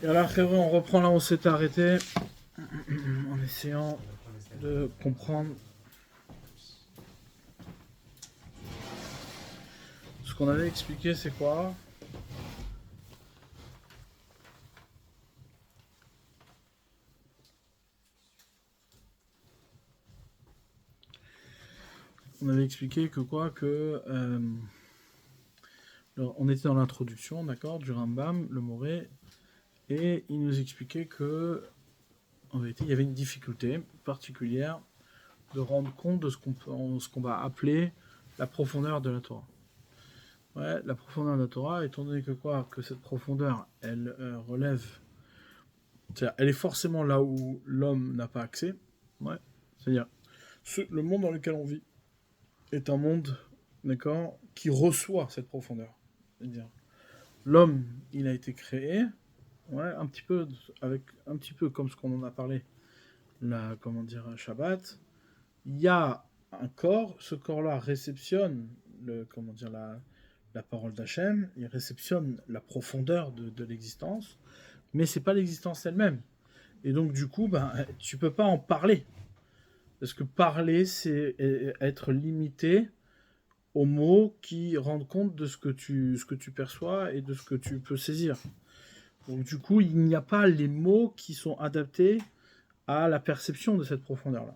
Et alors, frérot, on reprend là où on s'était arrêté en essayant de comprendre ce qu'on avait expliqué, c'est quoi? On avait expliqué que quoi que on était dans l'introduction, d'accord, du Rambam, le Moré, et il nous expliquait que en vérité, il y avait une difficulté particulière de rendre compte de ce qu'on va appeler la profondeur de la Torah. Ouais, la profondeur de la Torah, étant donné que quoi, que cette profondeur, elle relève, c'est-à-dire, elle est forcément là où l'homme n'a pas accès. Ouais, c'est-à-dire, le monde dans lequel on vit est un monde, d'accord, qui reçoit cette profondeur. C'est-à-dire, l'homme, il a été créé, ouais, un petit peu comme ce qu'on en a parlé, la, comment dire, Shabbat. Il y a un corps, ce corps-là réceptionne comment dire, la parole d'Hachem, il réceptionne la profondeur de l'existence, mais c'est pas l'existence elle-même. Et donc du coup, ben, tu peux pas en parler. Parce que parler, c'est être limité aux mots qui rendent compte de ce que tu perçois et de ce que tu peux saisir. Donc du coup, il n'y a pas les mots qui sont adaptés à la perception de cette profondeur-là.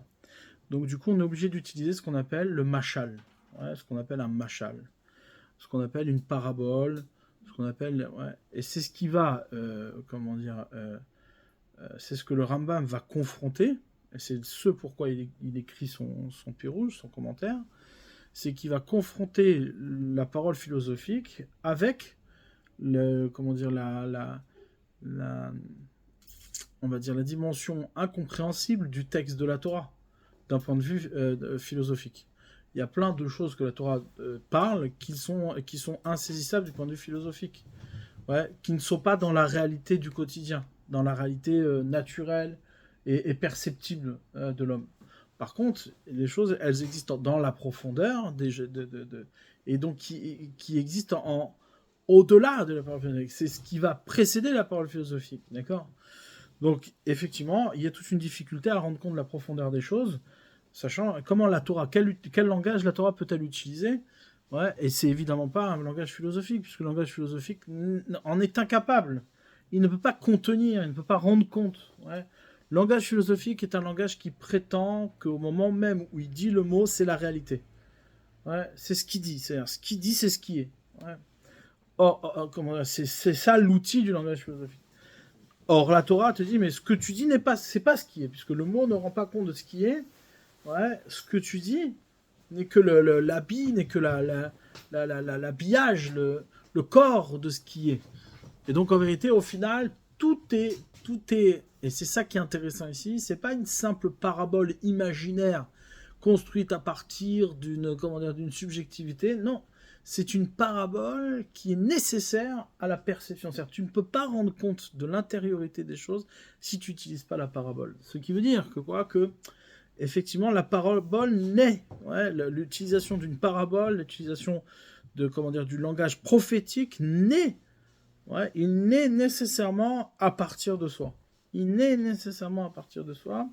Donc du coup, on est obligé d'utiliser ce qu'on appelle le mashal, ouais, ce qu'on appelle un mashal, ce qu'on appelle une parabole, ce qu'on appelle, ouais, et c'est ce qui va, comment dire, c'est ce que le Rambam va confronter, et c'est ce pourquoi il écrit son pirouge, son commentaire, c'est qu'il va confronter la parole philosophique avec comment dire, on va dire la dimension incompréhensible du texte de la Torah d'un point de vue philosophique. Il y a plein de choses que la Torah parle qui sont insaisissables du point de vue philosophique, ouais, qui ne sont pas dans la réalité du quotidien, dans la réalité naturelle et perceptible de l'homme. Par contre, les choses, elles existent dans la profondeur et donc qui existent au-delà de la parole philosophique. C'est ce qui va précéder la parole philosophique, d'accord? Donc, effectivement, il y a toute une difficulté à rendre compte de la profondeur des choses, sachant comment la Torah, quel langage la Torah peut-elle utiliser, ouais, et c'est évidemment pas un langage philosophique, puisque le langage philosophique en est incapable. Il ne peut pas contenir, il ne peut pas rendre compte. Ouais. Le langage philosophique est un langage qui prétend qu'au moment même où il dit le mot, c'est la réalité. Ouais, c'est ce qu'il dit. C'est-à-dire, ce qu'il dit, c'est ce qui est. Ouais. C'est ça l'outil du langage philosophique. Or, la Torah te dit, mais ce que tu dis c'est pas ce qui est, puisque le mot ne rend pas compte de ce qui est. Ouais, ce que tu dis n'est que l'habit, n'est que l'habillage, le corps de ce qui est. Et donc, en vérité, au final, tout est, et c'est ça qui est intéressant ici, c'est pas une simple parabole imaginaire construite à partir d'une subjectivité, non. C'est une parabole qui est nécessaire à la perception. C'est-à-dire, tu ne peux pas rendre compte de l'intériorité des choses si tu n'utilises pas la parabole. Ce qui veut dire que effectivement, la parabole naît. Ouais, l'utilisation d'une parabole, l'utilisation du langage prophétique naît. Ouais, il naît nécessairement à partir de soi. Il naît nécessairement à partir de soi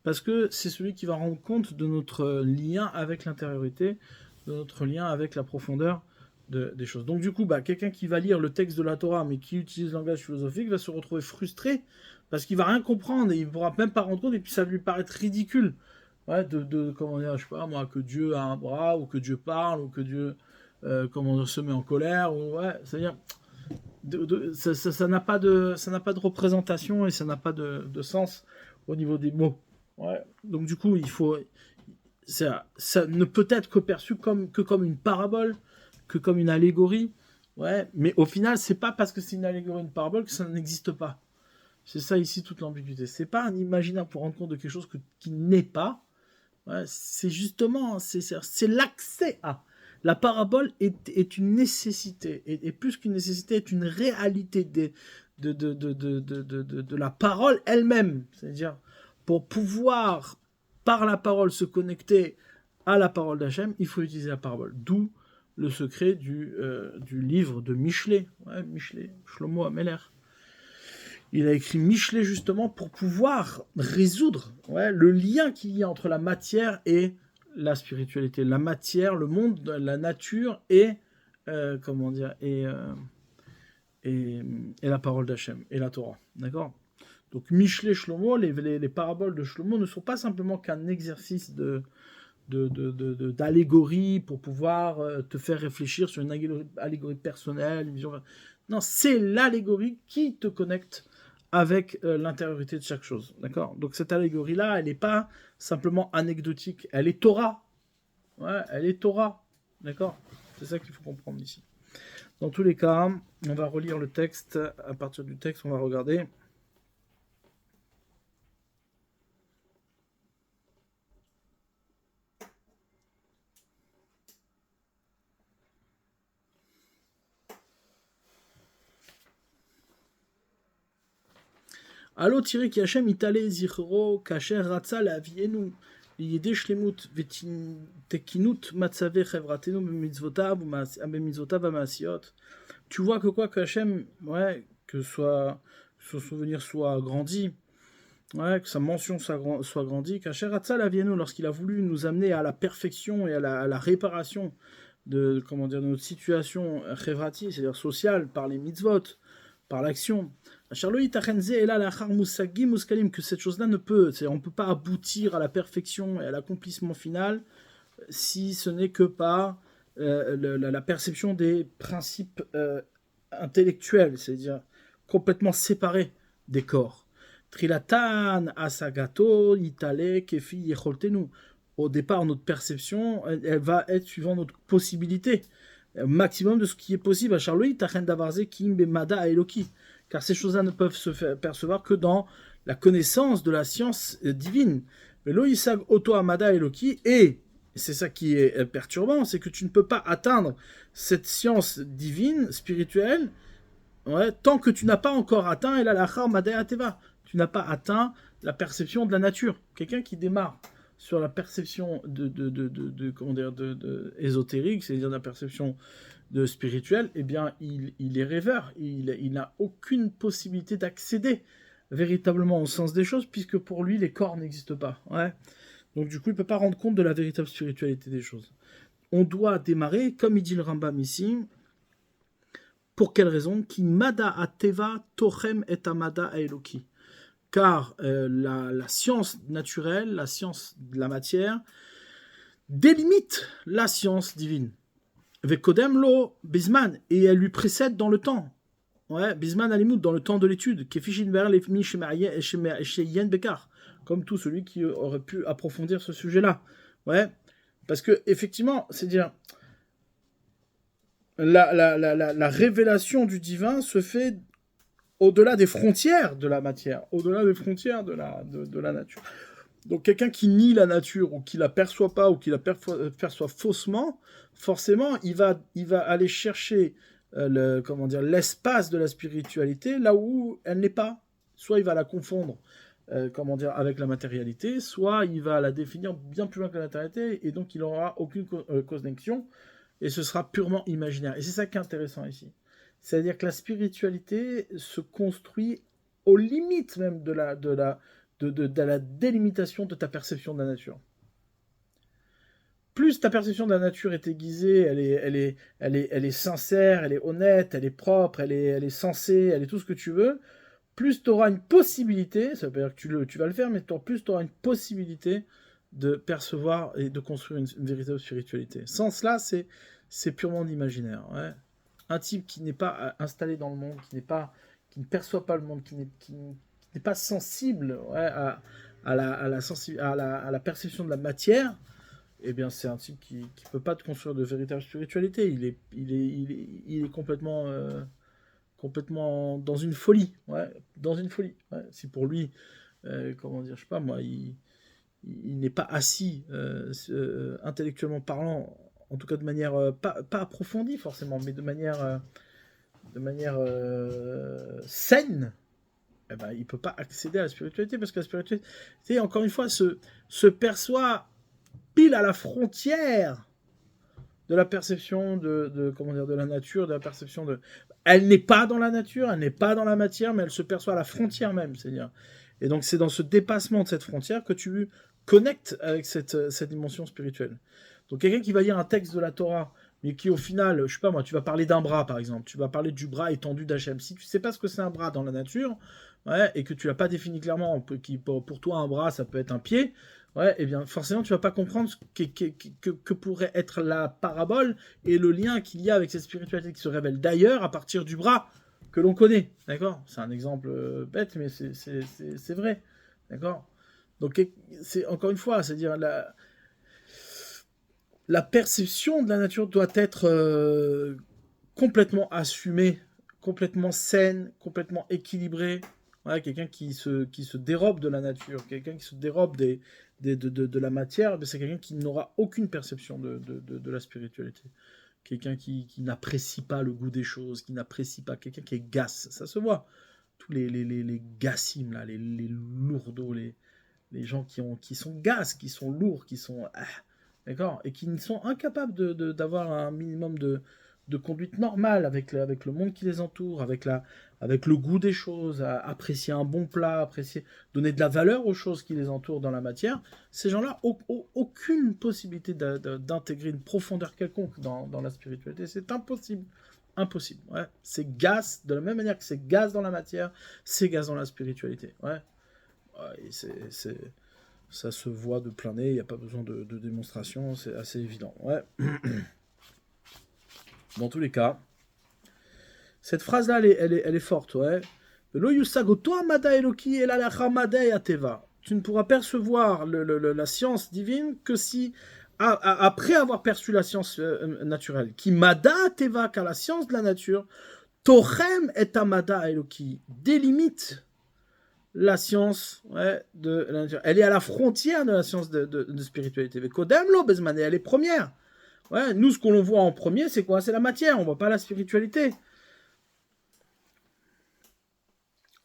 parce que c'est celui qui va rendre compte de notre lien avec l'intériorité, de notre lien avec la profondeur des choses. Donc du coup, quelqu'un qui va lire le texte de la Torah mais qui utilise le langage philosophique va se retrouver frustré parce qu'il va rien comprendre et il ne pourra même pas rendre compte et puis ça va lui paraître ridicule. Ouais, comment dire, je sais pas moi, que Dieu a un bras ou que Dieu parle ou que Dieu se met en colère ou ouais, c'est-à-dire ça n'a pas de représentation et ça n'a pas de sens au niveau des mots. Ouais. Donc du coup, ça ne peut être que perçu que comme une parabole, que comme une allégorie. Ouais. Mais au final, c'est pas parce que c'est une allégorie, une parabole que ça n'existe pas. C'est ça ici toute l'ambiguïté. C'est pas un imaginaire pour rendre compte de quelque chose qui n'est pas. Ouais, c'est justement, c'est l'accès à. La parabole est une nécessité, et plus qu'une nécessité, est une réalité de la parole elle-même. C'est-à-dire, pour pouvoir, par la parole, se connecter à la parole d'Hachem, il faut utiliser la parabole. D'où le secret du livre de Michelet, ouais, Michelet, Shlomo Ameler, Il a écrit Michelet justement pour pouvoir résoudre le lien qu'il y a entre la matière et la spiritualité. La matière, le monde, la nature et et la parole d'Hachem, et la Torah. D'accord. Donc Michelet Shlomo, les paraboles de Shlomo ne sont pas simplement qu'un exercice d'allégorie pour pouvoir te faire réfléchir sur une allégorie personnelle, une vision. Non, c'est l'allégorie qui te connecte avec l'intériorité de chaque chose. D'accord. Donc cette allégorie-là, elle n'est pas simplement anecdotique, elle est Torah. Ouais, elle est Torah. D'accord. C'est ça qu'il faut comprendre ici. Dans tous les cas, on va relire le texte. À partir du texte, on va regarder. Allo tiré ki Hashem itale zichro kasher ratza lavienu yede shlemut tekinut matzave chevratenu bemitzvotav amasiot. Tu vois que quoi que Hashem, que son souvenir soit grandi, que sa mention soit grandie, kasher ratza lavienu, lorsqu'il a voulu nous amener à la perfection et à la réparation de notre situation chevrati, c'est-à-dire sociale, par les mitzvot, par l'action. Que cette chose-là on ne peut pas aboutir à la perfection et à l'accomplissement final si ce n'est que par la perception des principes intellectuels, c'est-à-dire complètement séparés des corps. Trilatan, asagato, itale, kefi, yecholtenu. Au départ, notre perception, elle va être suivant notre possibilité, maximum de ce qui est possible. Car ces choses-là ne peuvent se percevoir que dans la connaissance de la science divine. Mais loïsag auto amada eloki, et c'est ça qui est perturbant, c'est que tu ne peux pas atteindre cette science divine, spirituelle, tant que tu n'as pas encore atteint et la madaya teva. Tu n'as pas atteint la perception de la nature. Quelqu'un qui démarre sur la perception ésotérique, c'est-à-dire la perception de spirituel, eh bien, il est rêveur. Il n'a aucune possibilité d'accéder véritablement au sens des choses, puisque pour lui, les corps n'existent pas. Donc, du coup, il ne peut pas rendre compte de la véritable spiritualité des choses. On doit démarrer, comme il dit le Rambam ici, pour quelle raison? Ki mada ateva tochem et amada eloki. Car la science naturelle, la science de la matière, délimite la science divine. Vekodem lo bisman, et elle lui précède dans le temps. Bisman alimut, dans le temps de l'étude. Kefishin ver lefmi sheyen bekar, comme tout celui qui aurait pu approfondir ce sujet-là. Parce que effectivement, c'est-à-dire la révélation du divin se fait au-delà des frontières de la matière, au-delà des frontières de la nature. Donc quelqu'un qui nie la nature, ou qui la perçoit pas, ou qui la perçoit faussement, forcément, il va aller chercher l'espace de la spiritualité là où elle n'est pas. Soit il va la confondre avec la matérialité, soit il va la définir bien plus loin que la matérialité, et donc il n'aura aucune connexion, et ce sera purement imaginaire. Et c'est ça qui est intéressant ici. C'est-à-dire que la spiritualité se construit aux limites même de la délimitation de ta perception de la nature. Plus ta perception de la nature est aiguisée, elle est sincère, elle est honnête, elle est propre, elle est sensée, elle est tout ce que tu veux, plus tu auras une possibilité, ça veut dire que tu vas le faire, mais plus tu auras une possibilité de percevoir et de construire une véritable spiritualité. Sans cela, c'est purement d'imaginaire. Un type qui n'est pas installé dans le monde, qui ne perçoit pas le monde, qui n'est pas sensible à la perception de la matière, eh bien c'est un type qui ne peut pas te construire de véritable spiritualité. Il est complètement dans une folie. Dans une folie. Si pour lui, je sais pas moi, il n'est pas assis intellectuellement parlant, en tout cas de manière pas approfondie forcément, mais de manière saine, il ne peut pas accéder à la spiritualité, parce que la spiritualité, encore une fois, se perçoit pile à la frontière de la perception comment dire, de la nature, de la perception de... Elle n'est pas dans la nature, elle n'est pas dans la matière, mais elle se perçoit à la frontière même, c'est-à-dire. Et donc c'est dans ce dépassement de cette frontière que tu connectes avec cette dimension spirituelle. Donc quelqu'un qui va lire un texte de la Torah, mais qui au final, je sais pas moi, tu vas parler d'un bras par exemple, tu vas parler du bras étendu d'Hachem. Si tu sais pas ce que c'est un bras dans la nature, ouais, et que tu l'as pas défini clairement, pour toi un bras ça peut être un pied, ouais, et bien forcément tu vas pas comprendre que pourrait être la parabole et le lien qu'il y a avec cette spiritualité qui se révèle d'ailleurs à partir du bras que l'on connaît, d'accord. C'est un exemple bête, mais c'est vrai, d'accord. Donc c'est encore une fois, c'est-à-dire la perception de la nature doit être complètement assumée, complètement saine, complètement équilibrée. Ouais, quelqu'un qui se dérobe de la nature, quelqu'un qui se dérobe de la matière, c'est quelqu'un qui n'aura aucune perception de la spiritualité. Quelqu'un qui n'apprécie pas le goût des choses, qui n'apprécie pas, quelqu'un qui est gasse, ça se voit. Tous les gassimes, là, les lourdeaux, les gens qui sont gasses, qui sont lourds, qui sont... d'accord. Et qui sont incapables d'avoir un minimum de conduite normale avec le monde qui les entoure, avec le goût des choses, apprécier un bon plat, donner de la valeur aux choses qui les entourent dans la matière. Ces gens-là ont aucune possibilité d'intégrer une profondeur quelconque dans la spiritualité. C'est impossible. Impossible. Ouais. C'est gaz, de la même manière que c'est gaz dans la matière, c'est gaz dans la spiritualité. Ouais. Ouais, ça se voit de plein nez, il n'y a pas besoin de démonstration, c'est assez évident. Ouais. Dans tous les cas, cette phrase-là, elle est forte. Ouais. Tu ne pourras percevoir la science divine que si, après avoir perçu la science naturelle, qui mada teva, car la science de la nature, tochem et amada eloki, délimite la science de la nature. Elle est à la frontière de la science de spiritualité. Mais Kodem lo bezmane, elle est première. Ouais, nous, ce qu'on voit en premier, c'est quoi? C'est la matière, on voit pas la spiritualité.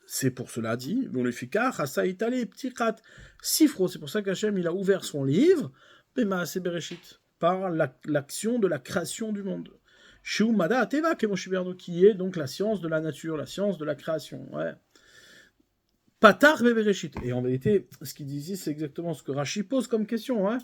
C'est pour cela dit, bon, le fikar, hasa itale, ptikat, sifro. C'est pour ça qu'Hachem, il a ouvert son livre, Bema se Bereshit, par l'action de la création du monde. Shu mada ateva, qui est donc la science de la nature, la science de la création. Ouais. Patar Bereshit. Et en vérité, ce qu'il dit ici, c'est exactement ce que Rashi pose comme question. Hein.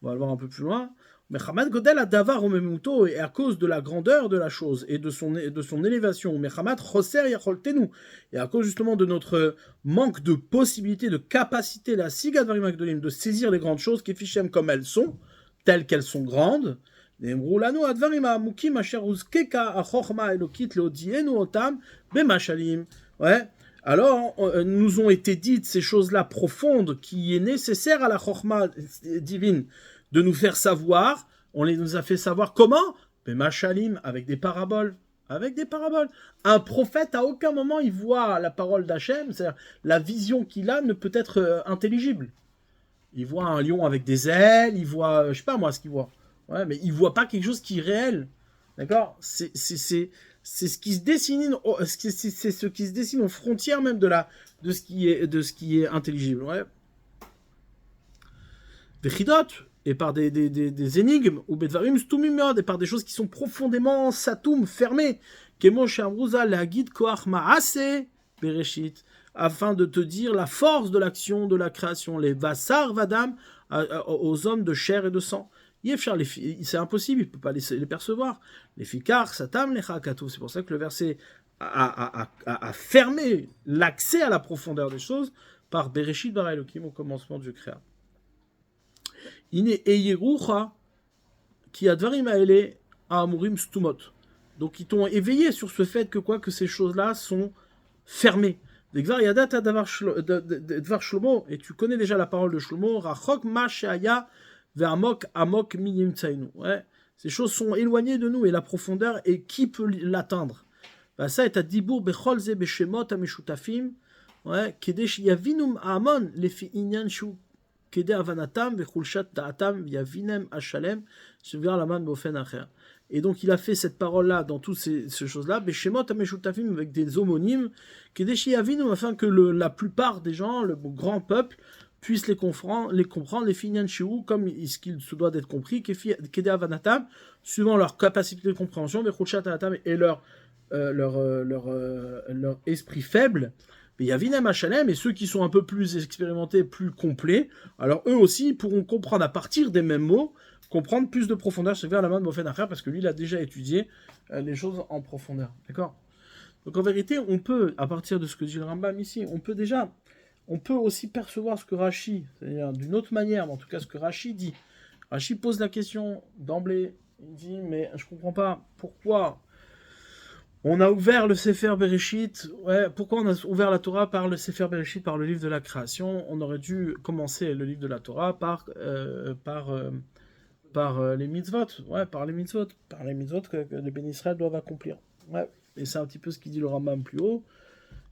On va le voir un peu plus loin. Mais Hamad Godel a davar omemuto, et à cause de la grandeur de la chose et de son élévation, mais Hamad choser yacholtenu, et à cause justement de notre manque de possibilité, de capacité, la sigadvarim agdolim, de saisir les grandes choses, qui fichem comme elles sont, telles qu'elles sont grandes. Nemrulanu advarim amukim asher uzkeka achorma elokit leodienu otam bemashalim. Ouais. Alors, nous ont été dites ces choses-là profondes qui est nécessaire à la chorma divine de nous faire savoir. On nous a fait savoir comment? Machalim, avec des paraboles. Avec des paraboles. Un prophète, à aucun moment, il voit la parole d'Hachem, c'est-à-dire la vision qu'il a ne peut être intelligible. Il voit un lion avec des ailes, il voit, je sais pas moi ce qu'il voit. Ouais, mais il voit pas quelque chose qui est réel. D'accord? C'est ce qui se dessine, c'est ce qui se dessine aux frontières même de ce qui est intelligible. Ouais. Des chidot, et par des énigmes, ou bedvarim stumim, et par des choses qui sont profondément satum, fermées. Kemo shamruza la guide koach maase bereshit, afin de te dire la force de l'action de la création, les vasar vadam, aux hommes de chair et de sang. C'est impossible, il ne peut pas les percevoir. Les fikar, satam, les chakatou. C'est pour ça que le verset a fermé l'accès à la profondeur des choses par Bereshit bara Elokim, au commencement du créa. Ine eyerucha ki advarim haele amurim stumot. Donc ils t'ont éveillé sur ce fait que ces choses-là sont fermées. Dvar yadat davar Shlomo, et tu connais déjà la parole de Shlomo, rachok ma sheaya Vermok, amok, minimtsainu. Ouais. Ces choses sont éloignées de nous et la profondeur, et qui peut l'atteindre? Bah, ça est à Dibour Becholze Beshemot Ameshutafim. Ouais. Kedesh Yavinum Amon, Lefi Inyan Shu, Kede Avanatam, Bechulshat Daatam, Yavinem Ashalem, Suvir Laman Bofen Acher. Et donc il a fait cette parole-là dans toutes ces choses-là, Beshemot Ameshutafim, avec des homonymes, Kedesh Yavinum, afin que la plupart des gens, le grand peuple, puissent les comprendre, les finyan shiu, comme ce qu'il se doit d'être compris, kede avanatam, suivant leur capacité de compréhension, et leur esprit faible. Mais il y a Vinam Hachalem, et ceux qui sont un peu plus expérimentés, plus complets, alors eux aussi pourront comprendre à partir des mêmes mots, comprendre plus de profondeur, c'est vers la main de Mofen Acher, parce que lui, il a déjà étudié les choses en profondeur. D'accord? Donc en vérité, on peut, à partir de ce que dit le Rambam ici, on peut aussi percevoir ce que Rashi, c'est-à-dire d'une autre manière, mais en tout cas ce que Rashi dit. Rashi pose la question d'emblée, il dit, mais je comprends pas pourquoi on a ouvert le Sefer Bereshit, pourquoi on a ouvert la Torah par le Sefer Bereshit, par le livre de la création. On aurait dû commencer le livre de la Torah par les mitzvot, par les mitzvot que les bénis Israël doivent accomplir. Ouais. Et c'est un petit peu ce qu'il dit le Rambam plus haut,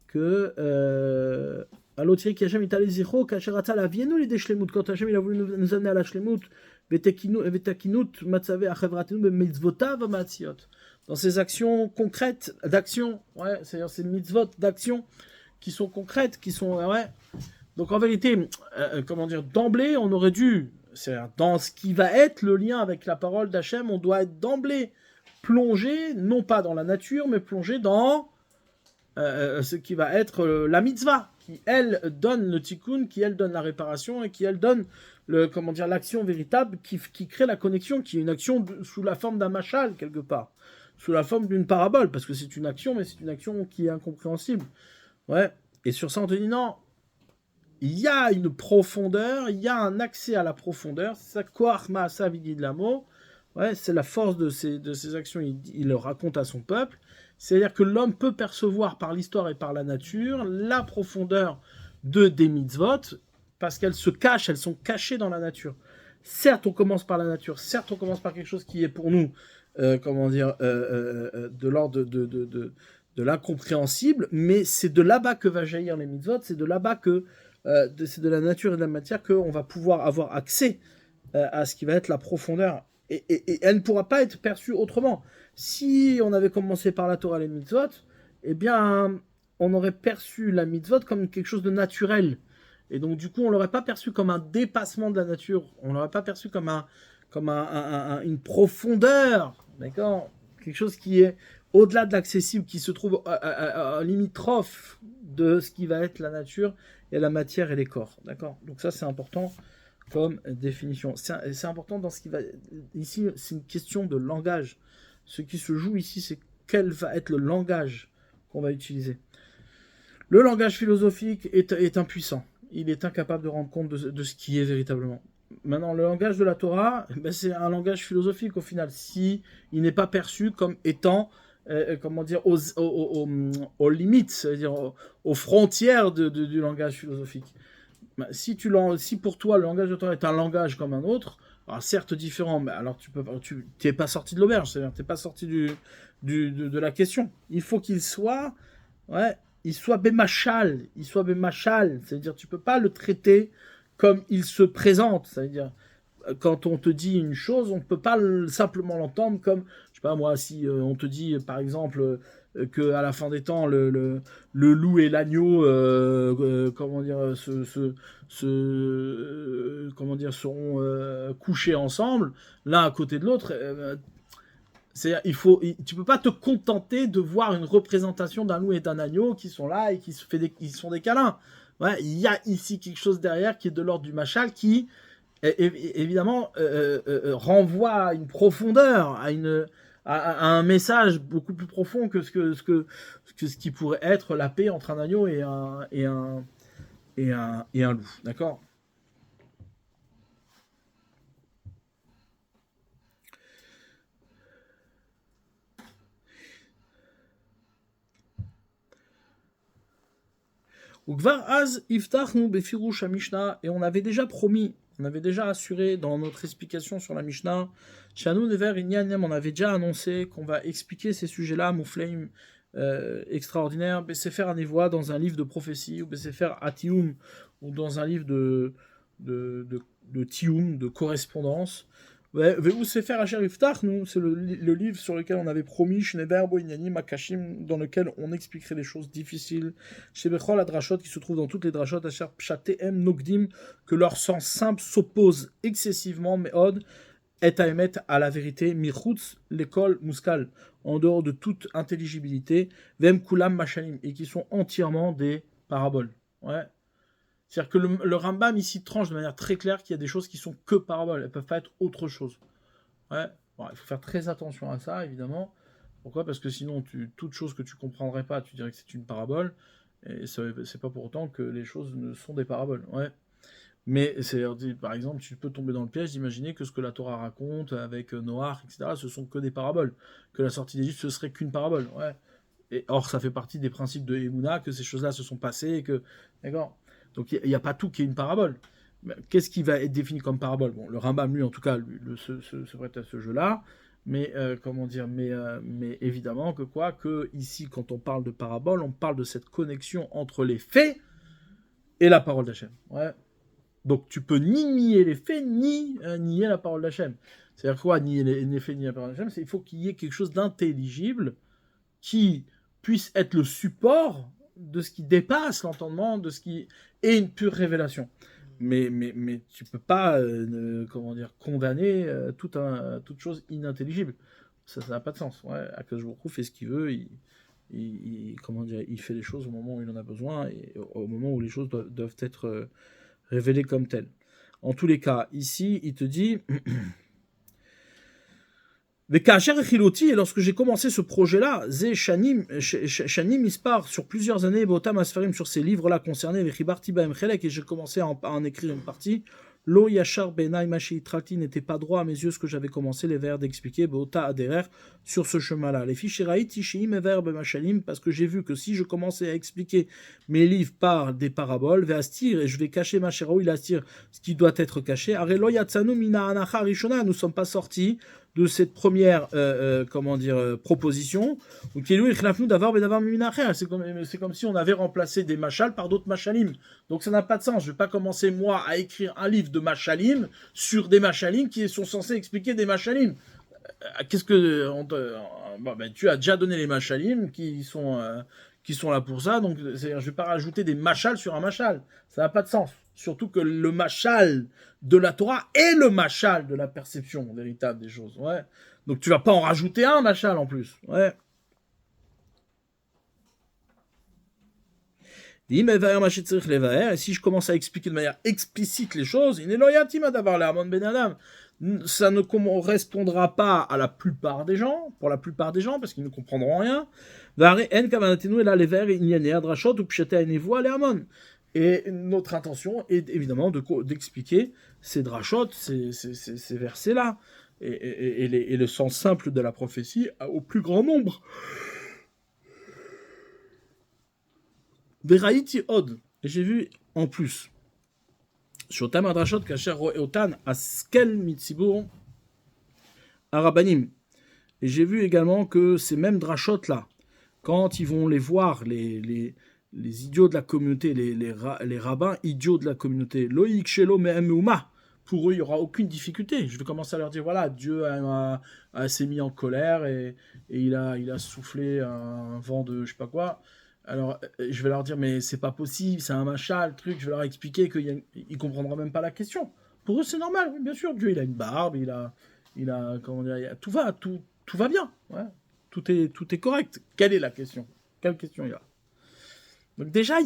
que Alotiri qui Hashem itali zichro, kasher atzal avienu l'idée shlemut, quand Hashem il a voulu nous amener à la shlemut, vetakinut matzavé achevratenu b'mitzvotav matziot. Dans ces actions concrètes d'action, c'est-à-dire ces mitzvot d'action qui sont concrètes, qui sont Donc en vérité, d'emblée, on aurait dû, c'est-à-dire dans ce qui va être le lien avec la parole d'Hachem, on doit être d'emblée plongé, non pas dans la nature, mais plongé dans ce qui va être la mitzvah, qui elle donne le tikkun, qui elle donne la réparation et qui elle donne l'action véritable qui crée la connexion, qui est une action sous la forme d'un machal quelque part, sous la forme d'une parabole, parce que c'est une action, mais c'est une action qui est incompréhensible. Et sur ça on te dit non, il y a une profondeur, il y a un accès à la profondeur, c'est ça koach ma'asa vidi de l'amour. C'est la force de ces actions, il le raconte à son peuple. C'est-à-dire que l'homme peut percevoir par l'histoire et par la nature la profondeur des mitzvot, parce qu'elles se cachent, elles sont cachées dans la nature. Certes, on commence par la nature, certes, on commence par quelque chose qui est pour nous, de l'ordre de l'incompréhensible, mais c'est de là-bas que va jaillir les mitzvot, c'est de là-bas que, c'est de la nature et de la matière qu'on va pouvoir avoir accès à ce qui va être la profondeur. Et elle ne pourra pas être perçue autrement. Si on avait commencé par la Torah et les mitzvot, eh bien, on aurait perçu la mitzvot comme quelque chose de naturel. Et donc, du coup, on ne l'aurait pas perçu comme un dépassement de la nature. On ne l'aurait pas perçu comme une profondeur. D'accord ? Quelque chose qui est au-delà de l'accessible, qui se trouve limitrophe de ce qui va être la nature et la matière et les corps. D'accord ? Donc ça, c'est important comme définition. C'est important dans ce qui va... Ici, c'est une question de langage. Ce qui se joue ici, c'est quel va être le langage qu'on va utiliser. Le langage philosophique est impuissant. Il est incapable de rendre compte de ce qui est véritablement. Maintenant, le langage de la Torah, c'est un langage philosophique au final, si il n'est pas perçu comme étant, aux limites, c'est-à-dire aux frontières du langage philosophique. Si pour toi le langage de Torah est un langage comme un autre, alors certes différent, mais alors tu n'es pas sorti de l'auberge, c'est-à-dire tu n'es pas sorti de la question. Il faut qu'il soit, bémachal, c'est-à-dire tu peux pas le traiter comme il se présente, c'est-à-dire quand on te dit une chose, on ne peut pas simplement l'entendre comme, je sais pas moi, si on te dit par exemple que à la fin des temps le loup et l'agneau seront couchés ensemble l'un à côté de l'autre, c'est-à-dire tu peux pas te contenter de voir une représentation d'un loup et d'un agneau qui sont là et qui sont des câlins. Il y a ici quelque chose derrière qui est de l'ordre du machal qui évidemment renvoie à une profondeur, à un message beaucoup plus profond que ce qui pourrait être la paix entre un agneau et un loup. D'accord ? Ukvar az iftachnu befirush Mishnah, et on avait déjà promis, on avait déjà assuré dans notre explication sur la Mishnah, Shanu Never Inyanem, on avait déjà annoncé qu'on va expliquer ces sujets-là, Moufleim, extraordinaire, Besefer Anevoa dans un livre de prophétie, ou Besefer Atiyum, ou dans un livre de Tiyum, de correspondance, Ouais, où c'est faire Asher Iftach, nous, c'est le livre sur lequel on avait promis, Shnever Boinyani Makashim, dans lequel on expliquerait les choses difficiles. Chez Bechol, la drachot, qui se trouve dans toutes les drachot, Asher Pshatem Nogdim, que leur sens simple s'oppose excessivement, mais Od, et à émettre à la vérité, Michutz, l'école Muskal, en dehors de toute intelligibilité, Vem Kulam Mashalim, et qui sont entièrement des paraboles. Ouais. C'est-à-dire que le Rambam ici tranche de manière très claire qu'il y a des choses qui sont que paraboles, elles ne peuvent pas être autre chose. Ouais. Bon, il faut faire très attention à ça, évidemment. Pourquoi ? Parce que sinon, toute chose que tu comprendrais pas, tu dirais que c'est une parabole, et c'est pas pour autant que les choses ne sont des paraboles. Ouais. Mais par exemple, tu peux tomber dans le piège d'imaginer que ce que la Torah raconte avec Noach, etc., ce sont que des paraboles. Que la sortie d'Égypte, ce serait qu'une parabole. Ouais. Et or, ça fait partie des principes de Emouna, que ces choses-là se sont passées, et que... D'accord ? Donc, il n'y a pas tout qui est une parabole. Mais qu'est-ce qui va être défini comme parabole ? Bon, le Rambam, lui, en tout cas, se prête à ce jeu-là. Mais, comment dire, mais évidemment que ici, quand on parle de parabole, on parle de cette connexion entre les faits et la parole d'Hachem. Ouais. Donc, tu peux ni nier les faits, ni nier la parole d'Hachem. C'est-à-dire quoi, nier les faits, ni la parole d'Hachem ? Il faut qu'il y ait quelque chose d'intelligible qui puisse être le support de ce qui dépasse l'entendement, de ce qui est une pure révélation. Mais tu peux pas, condamner toute chose inintelligible. Ça n'a pas de sens. Ouais, Akadosh Baruch Hu fait ce qu'il veut, il fait les choses au moment où il en a besoin et au moment où les choses doivent être révélées comme telles. En tous les cas, ici, il te dit... Et lorsque j'ai commencé ce projet-là, Shanim Ispar, sur plusieurs années, Botam Asfarim, sur ces livres-là concernés, et j'ai commencé à en écrire une partie. Lo Yachar Benai Mashi Trati n'était pas droit à mes yeux ce que j'avais commencé les vers d'expliquer, Bota Aderer, sur ce chemin-là. Les fiches Raïti Sheim Ever Bemashalim, parce que j'ai vu que si je commençais à expliquer mes livres par des paraboles, Veastir, et je vais cacher Macheraou, il astire ce qui doit être caché. Arelo Yatsanu Mina Anacha Rishona, nous ne sommes pas sortis de cette première proposition. C'est comme si on avait remplacé des machals par d'autres machalim. Donc ça n'a pas de sens. Je ne vais pas commencer moi à écrire un livre de machalim sur des machalim qui sont censés expliquer des machalim. Qu'est-ce que tu as déjà donné les machalim qui sont là pour ça, donc c'est-à-dire, je ne vais pas rajouter des machals sur un machal. Ça n'a pas de sens. Surtout que le machal de la Torah est le machal de la perception véritable des choses. Ouais. Donc tu ne vas pas en rajouter un machal en plus. Ouais. Et si je commence à expliquer de manière explicite les choses, ça ne correspondra pas à la plupart des gens, pour la plupart des gens, parce qu'ils ne comprendront rien. Et notre intention est évidemment d'expliquer ces drachot, ces versets-là, et le sens simple de la prophétie au plus grand nombre. Veraïti od, et j'ai vu en plus, Shotam Adrashot Kasher Roeotan Askel Mitzibur Arabanim. Et j'ai vu également que ces mêmes drachot là, quand ils vont les voir, les idiots de la communauté, les rabbins idiots de la communauté, Loïk Shelo Me'emeuma, pour eux il n'y aura aucune difficulté. Je vais commencer à leur dire voilà, Dieu s'est mis en colère et il a soufflé un vent de je sais pas quoi. Alors, je vais leur dire, mais c'est pas possible, c'est un machin, le truc, je vais leur expliquer qu'ils comprendront même pas la question. Pour eux, c'est normal, oui, bien sûr, Dieu, il a une barbe, il a comment dire, tout va bien, ouais. Tout est correct. Quelle est la question ? Quelle question il y a ? Donc déjà,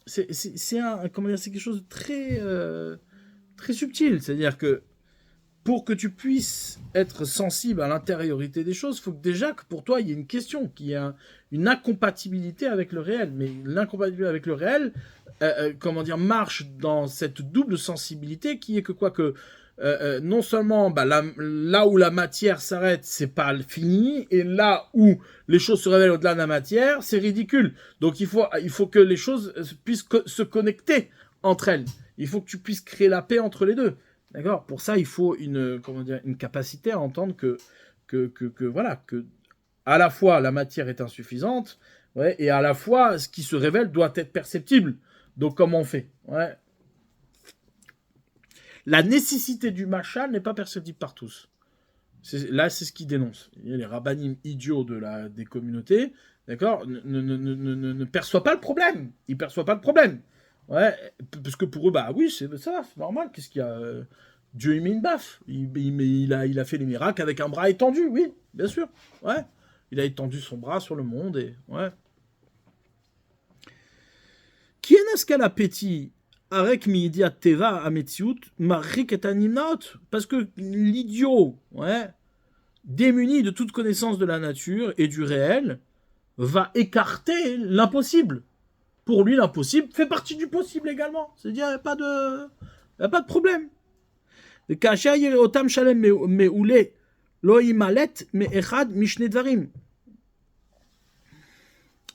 c'est quelque chose de très, très subtil, c'est-à-dire que pour que tu puisses être sensible à l'intériorité des choses, il faut que pour toi, il y ait une question, qu'il y ait une incompatibilité avec le réel. Mais l'incompatibilité avec le réel, marche dans cette double sensibilité qui est que non seulement là où la matière s'arrête, c'est pas fini, et là où les choses se révèlent au-delà de la matière, c'est ridicule. Donc il faut que les choses puissent se connecter entre elles. Il faut que tu puisses créer la paix entre les deux. D'accord ? Pour ça, il faut une capacité à entendre que à la fois la matière est insuffisante, ouais, et à la fois ce qui se révèle doit être perceptible. Donc comment on fait ? Ouais. la nécessité du machal n'est pas perceptible par tous. Là, c'est ce qu'ils dénoncent. Les rabbinim idiots des communautés, d'accord, ne perçoivent pas le problème. Ils ne perçoivent pas le problème. Ouais, parce que pour eux, bah oui, c'est ça, c'est normal. Qu'est-ce qu'il y a Dieu, il met une baffe. Il a fait les miracles avec un bras étendu, oui, bien sûr. Ouais. Il a étendu son bras sur le monde et. Ouais. Qui est ce qu'elle appétit Arek miidiat teva ametziut marik et animnaot. Parce que l'idiot, ouais, démuni de toute connaissance de la nature et du réel, va écarter l'impossible. Pour lui, l'impossible fait partie du possible également. C'est-à-dire, il n'y a pas de problème.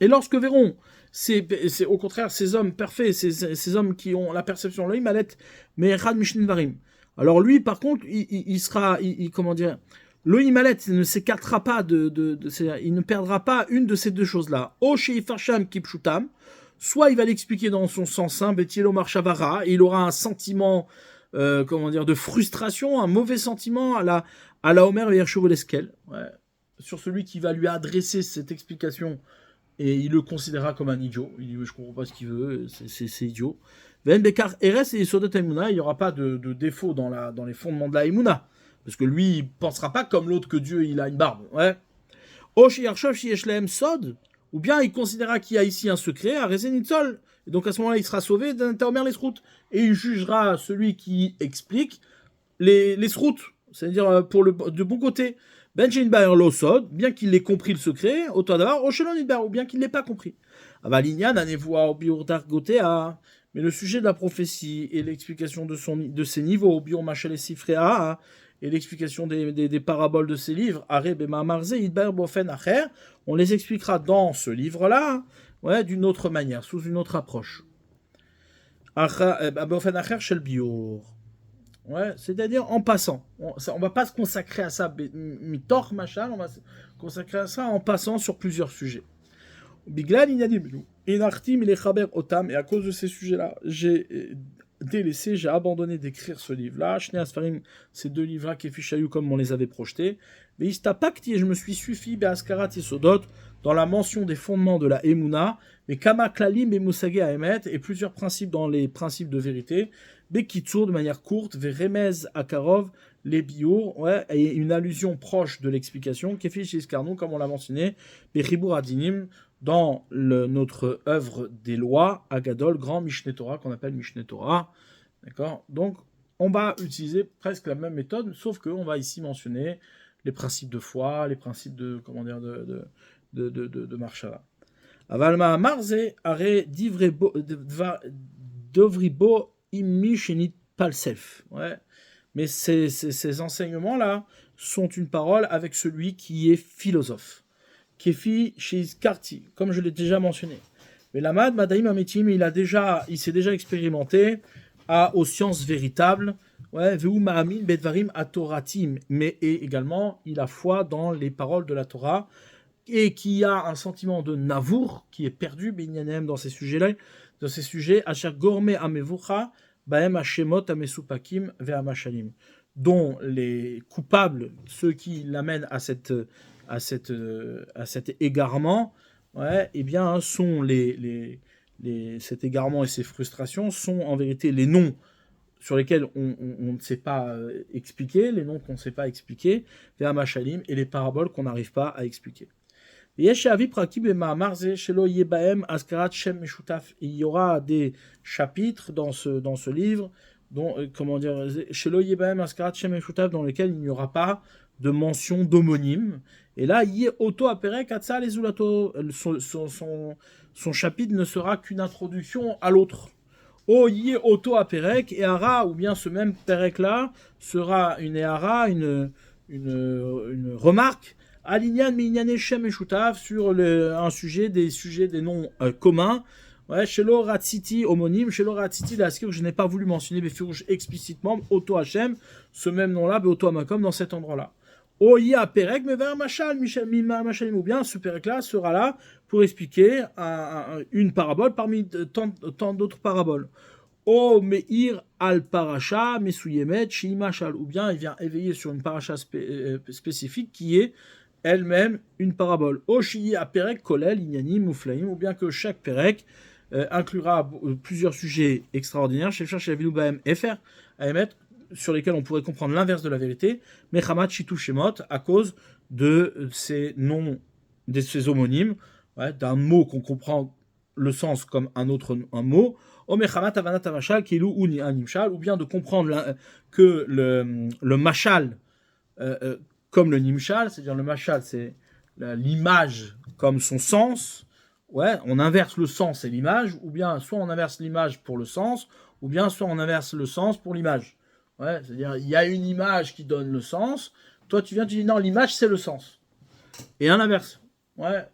Et lorsque verront, c'est au contraire ces hommes parfaits, ces hommes qui ont la perception, lo imalet mais echad mishne dvarim. Alors lui, par contre, il sera, comment dire, lo imalet ne s'écartera pas il ne perdra pas une de ces deux choses-là. O sheifarsham kipshutam. Soit il va l'expliquer dans son sens simple, Betielo Marchavara, et il aura un sentiment, de frustration, un mauvais sentiment à la Homer Verchovoleskel, ouais, sur celui qui va lui adresser cette explication, et il le considérera comme un idiot. Il dit, je comprends pas ce qu'il veut, c'est idiot. Ben Bekar Eres et Sodot Emouna, il n'y aura pas de défaut dans les fondements de la Emouna, parce que lui, il pensera pas comme l'autre que Dieu, il a une barbe, ouais. Oshi Yarshov Shieshlem Sod, ou bien il considérera qu'il y a ici un secret, à Rezenitzol, et donc à ce moment-là, il sera sauvé d'un Taomer les Srout, et il jugera celui qui explique les Srout, c'est-à-dire de bon côté. Benjin Baer Losod, bien qu'il ait compris le secret, autant d'avoir Oshelon Idber, ou bien qu'il ne l'ait pas compris. Avalignan, Anevoa, Obiurdar Gotea, mais le sujet de la prophétie et l'explication de ses niveaux, Biur Machel et Sifrea, et l'explication des paraboles de ces livres, Areb et Mamarze, Idber Bofen Acher, on les expliquera dans ce livre-là, ouais, d'une autre manière, sous une autre approche. Bofen Acher Shel Biur. Ouais, c'est-à-dire en passant. On va pas se consacrer à ça, mitor machal, on va se consacrer à ça en passant sur plusieurs sujets. Biglal Inyadim, Inartim il est Chaber Otam, et à cause de ces sujets-là, j'ai abandonné d'écrire ce livre-là. Shnei Asfarim, ces deux livres-là, Kefichayu, comme on les avait projetés. Mais Istapakti, et je me suis suffi, Beaskarat Yesodot, dans la mention des fondements de la Emouna, mais Kama Klalim et Musage Aemet, et plusieurs principes dans les principes de vérité. Bekitsur, de manière courte, Veremez Akarov, les Biour, ouais, et une allusion proche de l'explication, Kefish Iskarnou, comme on l'a mentionné, Bechibur Adinim, dans notre œuvre des lois, Agadol, grand Mishneh Torah, qu'on appelle Mishneh Torah. D'accord ? Donc, on va utiliser presque la même méthode, sauf qu'on va ici mentionner les principes de foi, les principes de Marshava. Avalma Marze, Are Dovribo, Immi Shenit Palsef. Ouais. Mais ces enseignements-là sont une parole avec celui qui est philosophe. Kefi Shizkarti, comme je l'ai déjà mentionné. Mais l'Amad Madaim Ametim, il s'est déjà expérimenté aux sciences véritables. Ouais, Veu Ma'amin Bedvarim Atoratim, mais également il a foi dans les paroles de la Torah et qui a un sentiment de navour qui est perdu Binyanem dans ces sujets-là, dans ces sujets Asher Gorme Amevucha Baem Hashemot Amesupakim Ve'amashalim, dont les coupables, ceux qui l'amènent à cet égarement, ouais, eh bien, sont cet égarement et ces frustrations sont en vérité les noms sur lesquels on ne sait pas expliquer, les noms qu'on ne sait pas expliquer, et les paraboles qu'on n'arrive pas à expliquer. Il y aura des chapitres dans ce livre, dans lesquels il n'y aura pas de mention d'homonyme. Et là, son chapitre ne sera qu'une introduction à l'autre. Auto Aperek, et Hara, ou bien ce même Perek là sera une Ehara, une remarque, Alignan Minyane Shem et Shutav, sur un sujet des noms communs. Ouais, Shelo Ratziti homonyme, Shelo Ratziti Laskir, je n'ai pas voulu mentionner Befirouj explicitement, Auto Hashem, ce même nom-là, Auto Amakom, dans cet endroit-là. Oya Perek, mais vers Machal, ou bien ce Perek-là sera là pour expliquer une parabole parmi tant d'autres paraboles. O Meir al Parasha Mesuyemet Shimachal, ou bien il vient éveiller sur une paracha spécifique qui est elle-même une parabole. O Shiyi Aperek Kolel Inyanim Muflaim, ou bien que chaque Perek inclura plusieurs sujets extraordinaires, chez Shavilu Baem Efer, à émettre, sur lesquels on pourrait comprendre l'inverse de la vérité, Mechamat Shitu Shemot, à cause de ces noms, de ces homonymes, ouais, d'un mot qu'on comprend le sens comme un mot, ou bien de comprendre que le machal, comme le nimshal, c'est-à-dire le machal, c'est l'image comme son sens, ouais, on inverse le sens et l'image, ou bien soit on inverse l'image pour le sens, ou bien soit on inverse le sens pour l'image. Ouais, c'est-à-dire il y a une image qui donne le sens, toi tu dis non, l'image c'est le sens. Et à l'inverse. Ouais.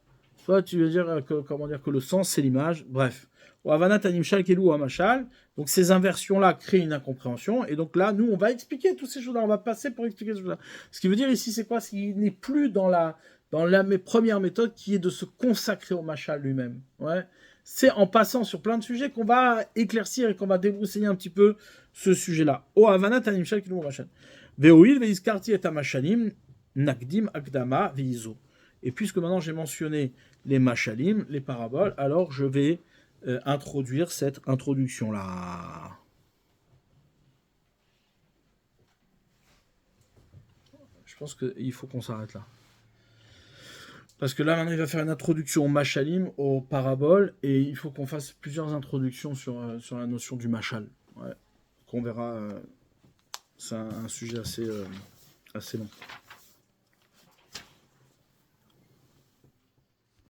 Soit tu veux dire que le sens c'est l'image, bref. Ou avanat animshal kelu ou amashal. Donc ces inversions-là créent une incompréhension. Et donc là, nous, on va expliquer toutes ces choses-là. On va passer pour expliquer ces choses-là. Ce qui veut dire ici, c'est quoi? C'est qu'il n'est plus dans la première méthode qui est de se consacrer au mashal lui-même. Ouais. C'est en passant sur plein de sujets qu'on va éclaircir et qu'on va débroussailler un petit peu ce sujet-là. O avanat animshal kelu ou amashal. Ve'oil ve'izkarti et amashalim nakdim akdama ve'izo. Et puisque maintenant j'ai mentionné les machalim, les paraboles, alors je vais introduire cette introduction-là. Je pense qu'il faut qu'on s'arrête là. Parce que là, maintenant, il va faire une introduction aux machalim, aux paraboles, et il faut qu'on fasse plusieurs introductions sur la notion du machal. Ouais. Qu'on verra, c'est un sujet assez long.